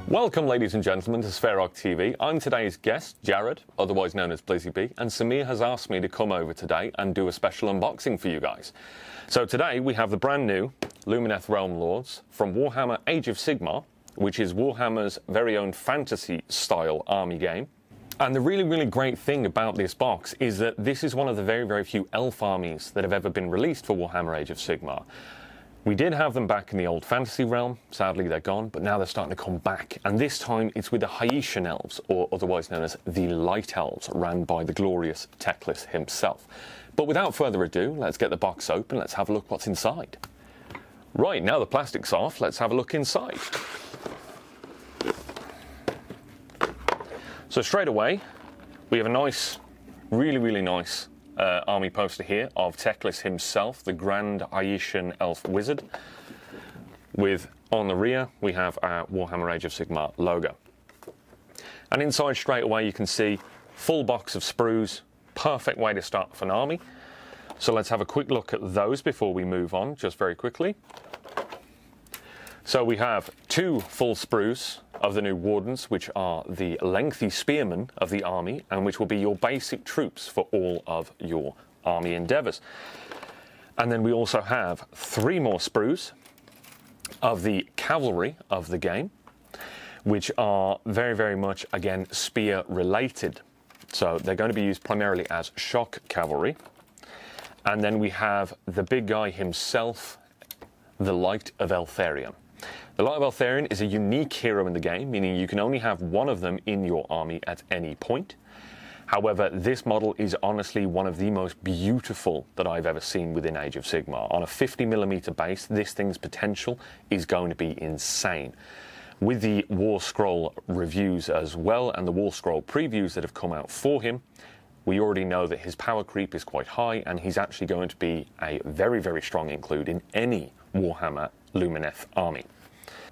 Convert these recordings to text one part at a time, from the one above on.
Welcome, ladies and gentlemen, to Sverok TV. I'm today's guest, Jared, otherwise known as Blizzy B, and Samir has asked me to come over today and do a special unboxing for you guys. So today we have the brand new Lumineth Realm Lords from Warhammer Age of Sigmar, which is Warhammer's very own fantasy-style army game. And the really great thing about this box is that this is one of the very few elf armies that have ever been released for Warhammer Age of Sigmar. We did have them back in the old fantasy realm. Sadly, they're gone, but now they're starting to come back. And this time, it's with the Haitian elves, or otherwise known as the Light Elves, ran by the glorious Teclis himself. But without further ado, let's get the box open. Let's have a look what's inside. Right, now the plastic's off, let's have a look inside. So straight away, we have a nice, really nice army poster here of Teclis himself, the Grand Haitian Elf Wizard. With, on the rear, we have our Warhammer Age of Sigmar logo. And inside straight away you can see full box of sprues, perfect way to start off an army. So let's have a quick look at those before we move on, just very quickly. So we have two full sprues of the new Wardens, which are the lengthy spearmen of the army, and which will be your basic troops for all of your army endeavours. And then we also have three more sprues of the cavalry of the game, which are very much, again, spear related. So they're going to be used primarily as shock cavalry. And then we have the big guy himself, the Light of Eltharion. The Light of Eltharion is a unique hero in the game, meaning you can only have one of them in your army at any point. However, this model is honestly one of the most beautiful that I've ever seen within Age of Sigmar. On a 50mm base, this thing's potential is going to be insane. With the War Scroll reviews as well, and the War Scroll previews that have come out for him, we already know that his power creep is quite high, and he's actually going to be a very strong include in any Warhammer Lumineth army.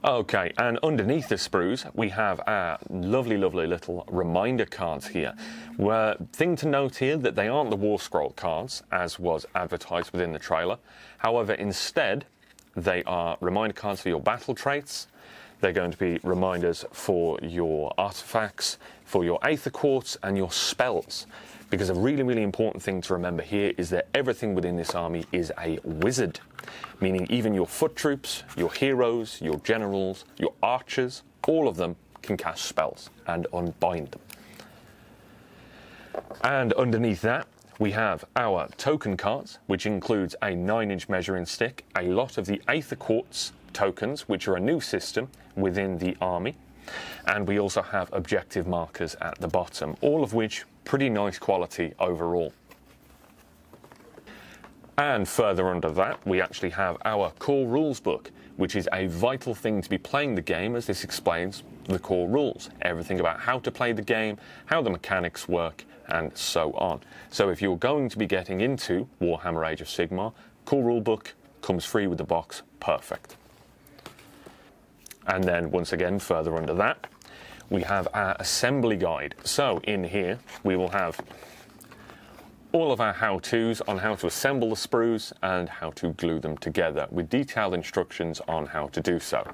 Okay, and underneath the sprues, we have our lovely little reminder cards here. Thing to note here that they aren't the War Scroll cards, as was advertised within the trailer. However, instead, they are reminder cards for your battle traits. They're going to be reminders for your artifacts, for your Aether Quartz, and your spells. Because a really important thing to remember here is that everything within this army is a wizard. Meaning even your foot troops, your heroes, your generals, your archers, all of them can cast spells and unbind them. And underneath that, we have our token cards, which includes a 9-inch measuring stick, a lot of the Aether Quartz tokens, which are a new system within the army. And we also have objective markers at the bottom, all of which pretty nice quality overall. And further under that, we actually have our core rules book, which is a vital thing to be playing the game, as this explains the core rules, everything about how to play the game, how the mechanics work, and so on. So if you're going to be getting into Warhammer Age of Sigmar, core rule book comes free with the box, perfect. And then once again, further under that, we have our assembly guide. So in here, we will have all of our how-tos on how to assemble the sprues and how to glue them together, with detailed instructions on how to do so.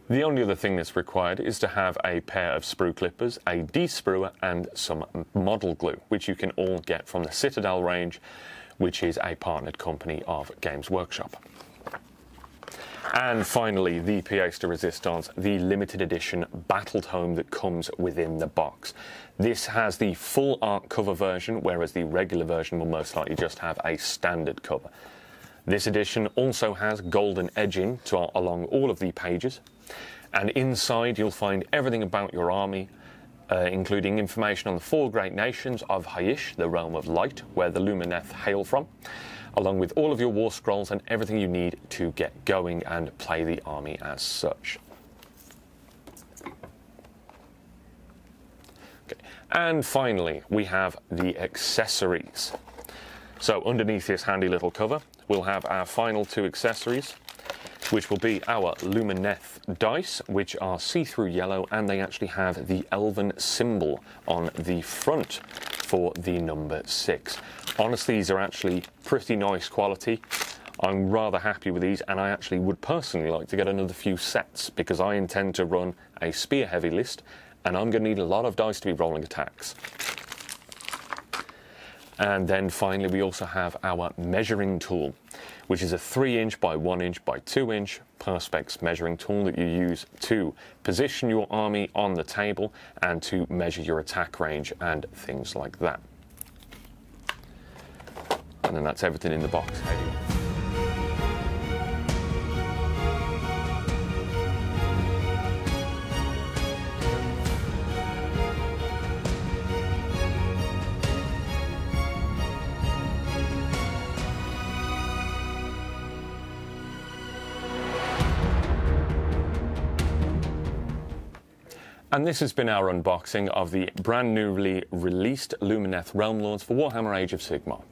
The only other thing that's required is to have a pair of sprue clippers, a de-spruer, and some model glue, which you can all get from the Citadel range, which is a partnered company of Games Workshop. And finally, the pièce de résistance, the limited edition Battle Tome that comes within the box. This has the full art cover version, whereas the regular version will most likely just have a standard cover. This edition also has golden edging along all of the pages, and inside you'll find everything about your army, including information on the 4 great nations of Haish, the realm of light, where the Lumineth hail from, along with all of your war scrolls and everything you need to get going and play the army as such. Okay. And finally, we have the accessories. So underneath this handy little cover, we'll have our final 2 accessories, which will be our Lumineth dice, which are see-through yellow, and they actually have the elven symbol on the front for the number 6. Honestly, these are actually pretty nice quality. I'm rather happy with these, and I actually would personally like to get another few sets because I intend to run a spear heavy list, and I'm going to need a lot of dice to be rolling attacks. And then finally we also have our measuring tool, which is a 3" by 1" by 2" Perspex measuring tool that you use to position your army on the table and to measure your attack range and things like that. And then that's everything in the box. And this has been our unboxing of the brand newly released Lumineth Realm Lords for Warhammer Age of Sigmar.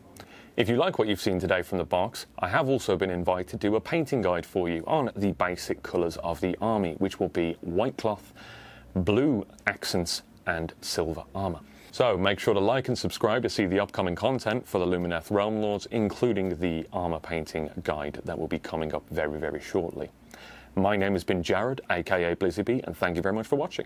If you like what you've seen today from the box, I have also been invited to do a painting guide for you on the basic colours of the army, which will be white cloth, blue accents and silver armour. So make sure to like and subscribe to see the upcoming content for the Lumineth Realm Lords, including the armour painting guide that will be coming up very, very shortly. My name has been Jared, aka Blizzybee, and thank you very much for watching.